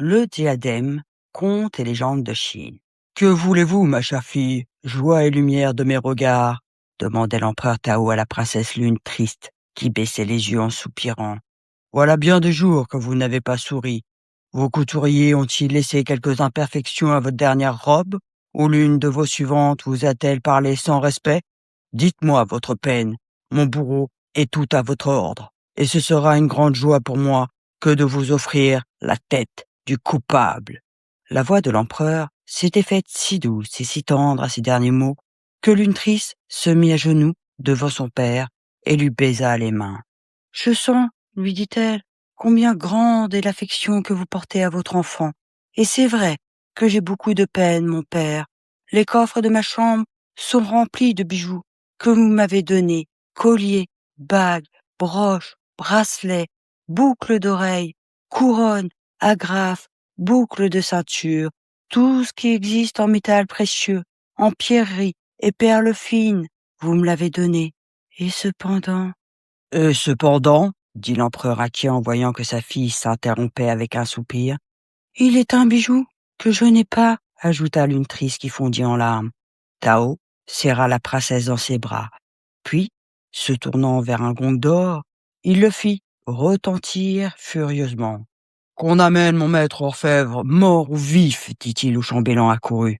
Le diadème, contes et légendes de Chine. Que voulez-vous, ma chère fille, joie et lumière de mes regards? Demandait l'empereur Tao à la princesse Lune triste, qui baissait les yeux en soupirant. Voilà bien des jours que vous n'avez pas souri. Vos couturiers ont-ils laissé quelques imperfections à votre dernière robe? Ou l'une de vos suivantes vous a-t-elle parlé sans respect? Dites-moi votre peine. Mon bourreau est tout à votre ordre. Et ce sera une grande joie pour moi que de vous offrir la tête du coupable. La voix de l'empereur s'était faite si douce et si tendre à ces derniers mots que Lune triste se mit à genoux devant son père et lui baisa les mains. Je sens, lui dit-elle, combien grande est l'affection que vous portez à votre enfant. Et c'est vrai que j'ai beaucoup de peine, mon père. Les coffres de ma chambre sont remplis de bijoux que vous m'avez donnés, colliers, bagues, broches, bracelets, boucles d'oreilles, couronnes, agrafes, boucles de ceinture, tout ce qui existe en métal précieux, en pierreries et perles fines, vous me l'avez donné. Et cependant, dit l'empereur inquiet en voyant que sa fille s'interrompait avec un soupir. Il est un bijou que je n'ai pas, ajouta Lune triste qui fondit en larmes. Tao serra la princesse dans ses bras, puis, se tournant vers un gong d'or, il le fit retentir furieusement. Qu'on amène mon maître orfèvre, mort ou vif, dit-il au chambellan accouru.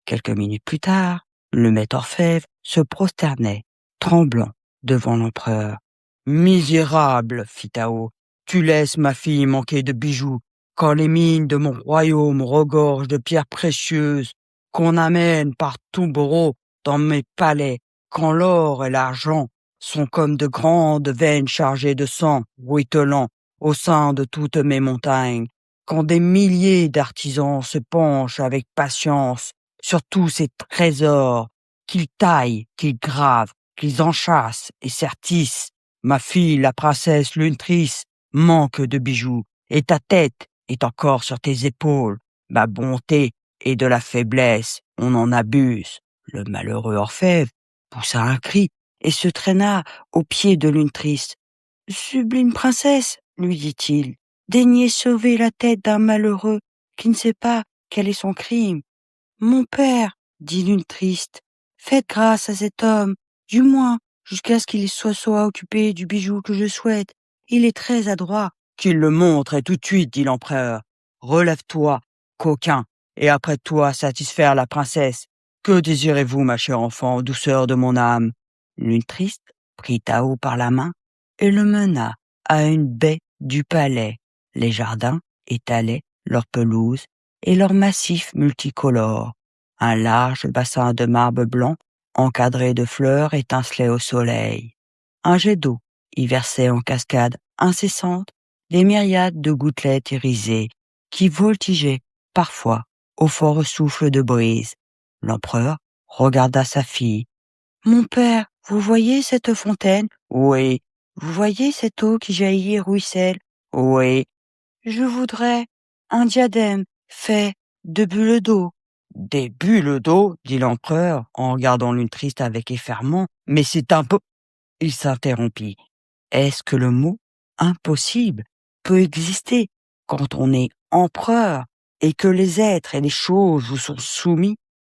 Quelques minutes plus tard, le maître orfèvre se prosternait, tremblant, devant l'empereur. Misérable, fit Tao, tu laisses ma fille manquer de bijoux, quand les mines de mon royaume regorgent de pierres précieuses, qu'on amène par tombereaux dans mes palais, quand l'or et l'argent sont comme de grandes veines chargées de sang ruisselant au sein de toutes mes montagnes, quand des milliers d'artisans se penchent avec patience sur tous ces trésors, qu'ils taillent, qu'ils gravent, qu'ils enchâssent et sertissent. Ma fille, la princesse Lune triste, manque de bijoux, et ta tête est encore sur tes épaules. Ma bonté est de la faiblesse, on en abuse. Le malheureux orfèvre poussa un cri et se traîna aux pieds de Lune triste. Sublime princesse, lui dit-il, daignez sauver la tête d'un malheureux qui ne sait pas quel est son crime. Mon père, dit Lune triste, faites grâce à cet homme, du moins jusqu'à ce qu'il soit occupé du bijou que je souhaite. Il est très adroit. Qu'il le montre, et tout de suite, dit l'empereur. Relève-toi, coquin, et apprête-toi à satisfaire la princesse. Que désirez-vous, ma chère enfant, douceur de mon âme? Lune triste prit Tao par la main et le mena à une baie du palais. Les jardins étalaient leurs pelouses et leurs massifs multicolores. Un large bassin de marbre blanc, encadré de fleurs, étincelait au soleil. Un jet d'eau y versait en cascade incessante des myriades de gouttelettes irisées qui voltigeaient parfois au fort souffle de brise. L'empereur regarda sa fille. « Mon père, vous voyez cette fontaine? »« Oui. »« Vous voyez cette eau qui jaillit et ruisselle? »« Oui. »« Je voudrais un diadème fait de bulles d'eau. »« Des bulles d'eau, dit l'empereur, en regardant Lune triste avec effarement, mais c'est un peu... Il s'interrompit. Est-ce que le mot impossible peut exister quand on est empereur et que les êtres et les choses vous sont soumis?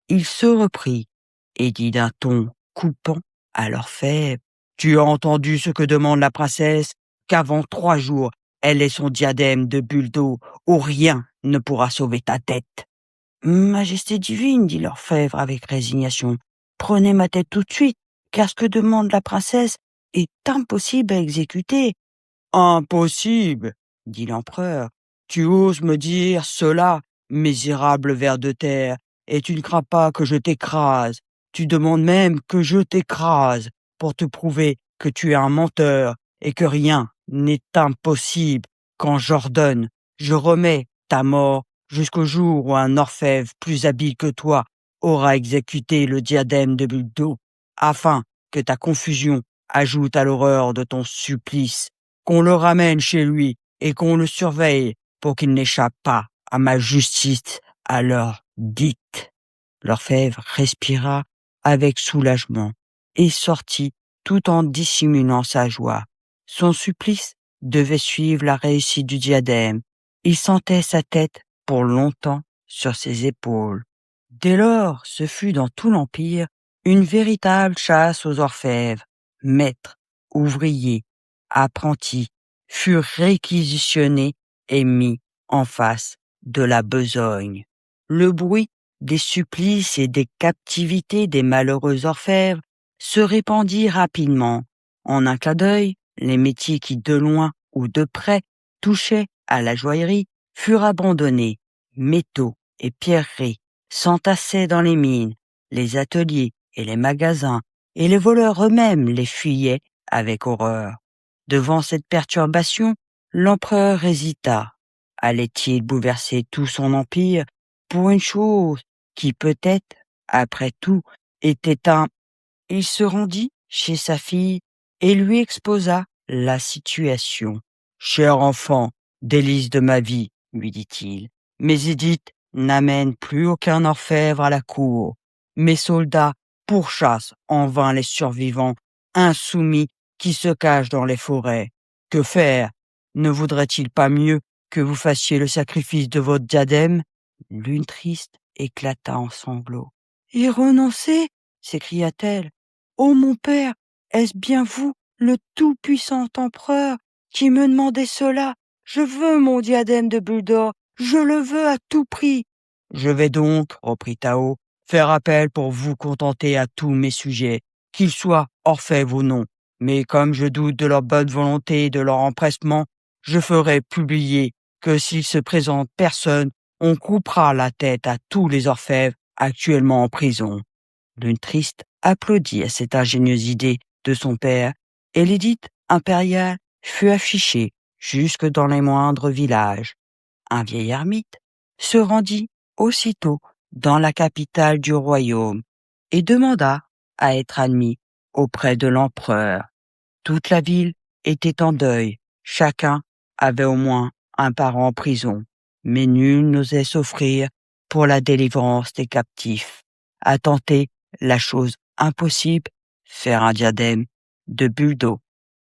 Il se reprit et dit d'un ton coupant à l'orfèvre. Tu as entendu ce que demande la princesse, qu'avant 3 jours, elle ait son diadème de bulles d'eau, où rien ne pourra sauver ta tête. Majesté divine, dit l'orfèvre avec résignation, prenez ma tête tout de suite, car ce que demande la princesse est impossible à exécuter. Impossible, dit l'empereur. Tu oses me dire cela, misérable ver de terre, et tu ne crains pas que je t'écrase. Tu demandes même que je t'écrase pour te prouver que tu es un menteur et que rien n'est impossible. Quand j'ordonne, je remets ta mort jusqu'au jour où un orfèvre plus habile que toi aura exécuté le diadème de Buldo, afin que ta confusion ajoute à l'horreur de ton supplice, qu'on le ramène chez lui et qu'on le surveille pour qu'il n'échappe pas à ma justice à l'heure dite. L'orfèvre respira avec soulagement et sortit tout en dissimulant sa joie. Son supplice devait suivre la réussite du diadème. Il sentait sa tête pour longtemps sur ses épaules. Dès lors, ce fut dans tout l'Empire une véritable chasse aux orfèvres. Maîtres, ouvriers, apprentis furent réquisitionnés et mis en face de la besogne. Le bruit des supplices et des captivités des malheureux orfèvres se répandit rapidement. En un clin d'œil, les métiers qui de loin ou de près touchaient à la joaillerie furent abandonnés. Métaux et pierreries s'entassaient dans les mines, les ateliers et les magasins, et les voleurs eux-mêmes les fuyaient avec horreur. Devant cette perturbation, l'empereur hésita. Allait-il bouleverser tout son empire pour une chose qui peut-être, après tout, était un... Il se rendit chez sa fille et lui exposa la situation. « Cher enfant, délice de ma vie, lui dit-il, mes édits n'amènent plus aucun orfèvre à la cour. Mes soldats pourchassent en vain les survivants insoumis qui se cachent dans les forêts. Que faire? Ne vaudrait-il pas mieux que vous fassiez le sacrifice de votre diadème ?» Lune triste éclata en sanglots. « Y renoncer ?» s'écria-t-elle. « Ô mon père, est-ce bien vous, le tout-puissant empereur, qui me demandez cela? Je veux mon diadème de bulle d'or, je le veux à tout prix. » « Je vais donc, reprit Tao, faire appel pour vous contenter à tous mes sujets, qu'ils soient orfèvres ou non. Mais comme je doute de leur bonne volonté et de leur empressement, je ferai publier que s'il se présente personne, on coupera la tête à tous les orfèvres actuellement en prison. » Lune triste applaudit à cette ingénieuse idée de son père, et l'édit impérial fut affiché jusque dans les moindres villages. Un vieil ermite se rendit aussitôt dans la capitale du royaume et demanda à être admis auprès de l'empereur. Toute la ville était en deuil, chacun avait au moins un parent en prison, mais nul n'osait s'offrir pour la délivrance des captifs. À tenter la chose impossible, faire un diadème de bulles d'eau.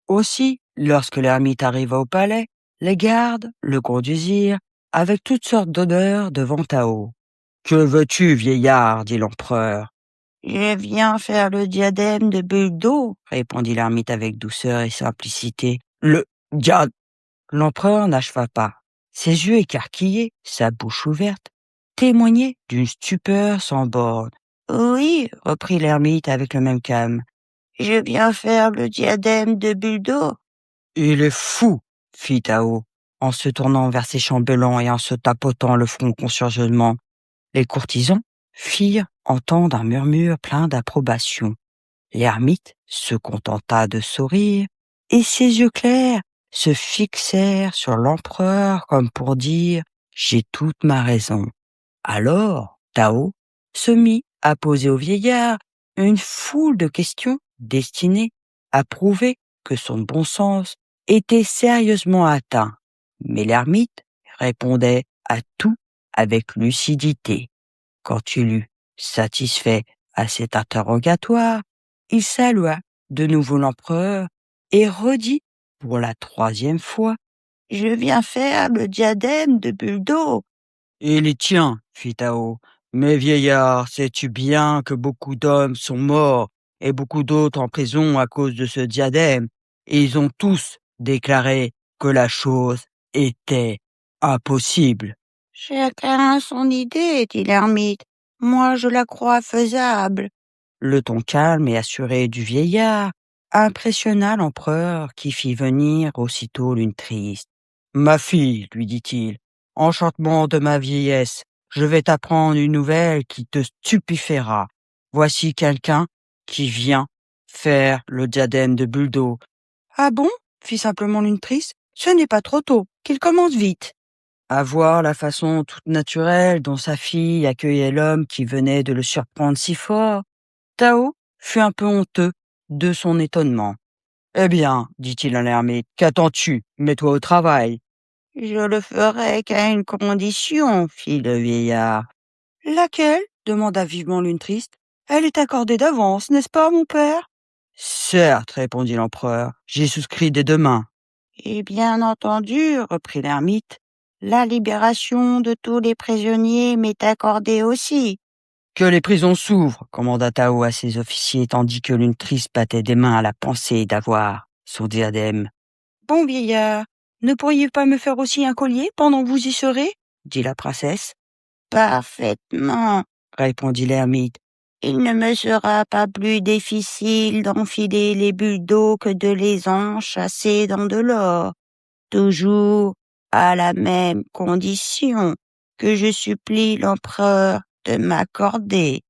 Aussi, lorsque l'ermite arriva au palais, les gardes le conduisirent avec toutes sortes d'honneurs devant Tao. « Que veux-tu, vieillard ?» dit l'empereur. « Je viens faire le diadème de bulles d'eau, » répondit l'ermite avec douceur et simplicité. « Le diadème !» L'empereur n'acheva pas. Ses yeux écarquillés, sa bouche ouverte, témoignaient d'une stupeur sans borne. « Oui, » reprit l'ermite avec le même calme, « je viens faire le diadème de bulles d'eau. »« Il est fou !» fit Tao, en se tournant vers ses chambellans et en se tapotant le front consciencieusement. Les courtisans firent entendre un murmure plein d'approbation. L'ermite se contenta de sourire, et ses yeux clairs se fixèrent sur l'empereur comme pour dire « J'ai toute ma raison ». Alors, Tao se mit à poser au vieillard une foule de questions destinées à prouver que son bon sens était sérieusement atteint. Mais l'ermite répondait à tout avec lucidité. Quand il eut satisfait à cet interrogatoire, il salua de nouveau l'empereur et redit pour la 3e fois « Je viens faire le diadème de bulles d'eau. » « Il est tien, » fit Tao. « Mais vieillard, sais-tu bien que beaucoup d'hommes sont morts et beaucoup d'autres en prison à cause de ce diadème, et ils ont tous déclaré que la chose était impossible. »« Chacun a son idée, » dit l'ermite. « Moi, je la crois faisable. » Le ton calme et assuré du vieillard impressionna l'empereur qui fit venir aussitôt Lune triste. « Ma fille, lui dit-il, enchantement de ma vieillesse, je vais t'apprendre une nouvelle qui te stupéfiera. Voici quelqu'un qui vient faire le diadème de bulles d'eau. »« Ah bon ?» fit simplement Lune triste. « Ce n'est pas trop tôt, qu'il commence vite. » À voir la façon toute naturelle dont sa fille accueillait l'homme qui venait de le surprendre si fort, Tao fut un peu honteux de son étonnement. « Eh bien, dit-il à l'ermite, qu'attends-tu? Mets-toi au travail. »« Je le ferai qu'à une condition, fit le vieillard. »« Laquelle? » demanda vivement Lune triste. « Elle est accordée d'avance, n'est-ce pas, mon père? »« Certes, répondit l'empereur, j'y souscris dès demain. »« Et bien entendu, reprit l'ermite, La libération de tous les prisonniers m'est accordée aussi. Que les prisons s'ouvrent, commanda Tao à ses officiers, tandis que l'une triste battait des mains à la pensée d'avoir son diadème. Bon vieillard, ne pourriez pas me faire aussi un collier pendant que vous y serez? Dit la princesse. Parfaitement, Répondit l'ermite. il ne me sera pas plus difficile d'enfiler les bulles d'eau que de les enchâsser dans de l'or, toujours à la même condition que je supplie l'empereur de m'accorder.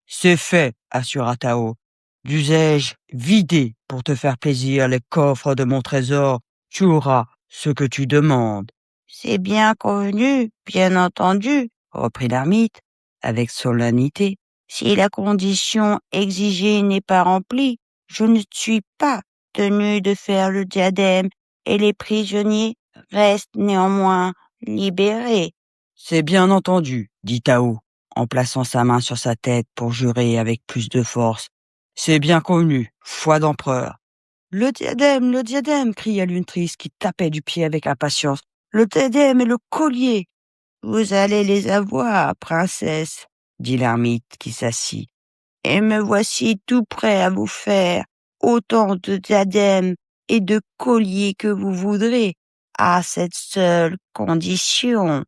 C'est fait, assura Tao. Dussé-je vider pour te faire plaisir les coffres de mon trésor? Tu auras ce que tu demandes. C'est bien convenu, bien entendu, Reprit l'ermite avec solennité. si la condition exigée n'est pas remplie, je ne suis pas tenu de faire le diadème et les prisonniers restent néanmoins libérés. C'est bien entendu, dit Tao, en plaçant sa main sur sa tête pour jurer avec plus de force. C'est bien connu, foi d'empereur. Le diadème, cria l'une triste qui tapait du pied avec impatience. Le diadème et le collier. Vous allez les avoir, princesse, Dit l'ermite qui s'assit. et me voici tout prêt à vous faire autant de diadèmes et de colliers que vous voudrez, à cette seule condition,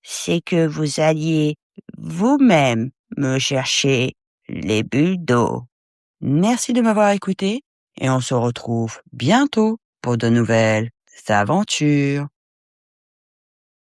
c'est que vous alliez vous-même me chercher les bulles d'eau. Merci de m'avoir écouté et on se retrouve bientôt pour de nouvelles aventures.